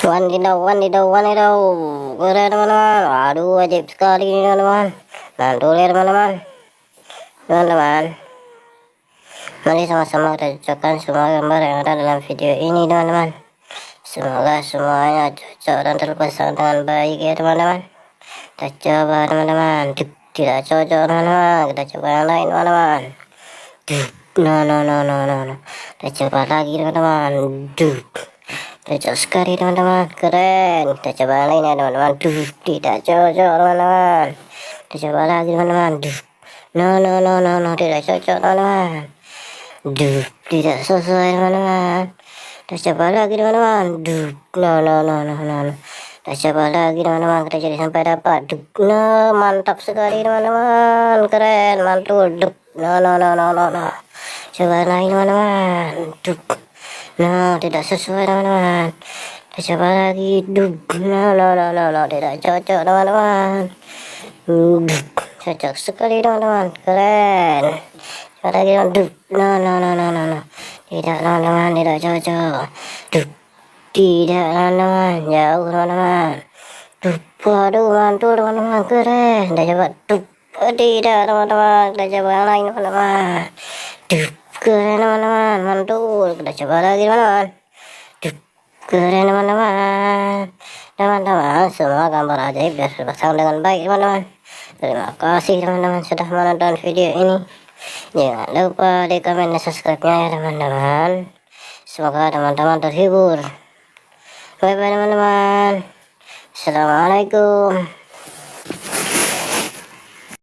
Wadidaw, wadidaw, wadidaw. Keren teman-teman. Waduh, ajaib sekali ini teman-teman. Mantul ya teman-teman. Teman-teman, mari sama-sama kita cocokkan semua gambar yang ada dalam video ini teman-teman. Semoga semuanya cocok dan terpasang dengan baik ya teman-teman. Kita coba teman-teman. Tidak cocok teman-teman. Kita coba yang lain teman-teman. No. Kita coba lagi teman-teman. Cocok sekali teman-teman, keren. Kita coba yang lain ya teman-teman. Tidak cocok teman-teman. Kita coba lagi teman-teman. No, tidak cocok teman-teman. Tidak sesuai teman-teman. Kita coba lagi teman-teman. No. Kita coba lagi teman-teman. Kita jadi sampai dapat. No, mantap sekali teman-teman. Keren, mantul. No. Coba lagi teman-teman. No, tidak sesuai teman-teman. Kita coba lagi. No, tidak cocok teman-teman. Cocok sekali teman-teman, keren. Coba lagi teman-teman. No. Tidak teman-teman, tidak cocok. Tidak teman-teman, jauh teman-teman. Waduh, mantul teman-teman, keren. Kita coba. Tidak teman-teman, kita coba yang lain teman-teman. Keren teman-teman, mantul. Kita coba lagi teman-teman. Keren teman-teman, semua gambar ajaib sudah terpasang dengan baik teman-teman. Terima kasih teman-teman sudah menonton video ini. Jangan lupa di komen dan subscribe-nya ya teman-teman. Semoga teman-teman terhibur. Bye bye teman-teman. Assalamualaikum.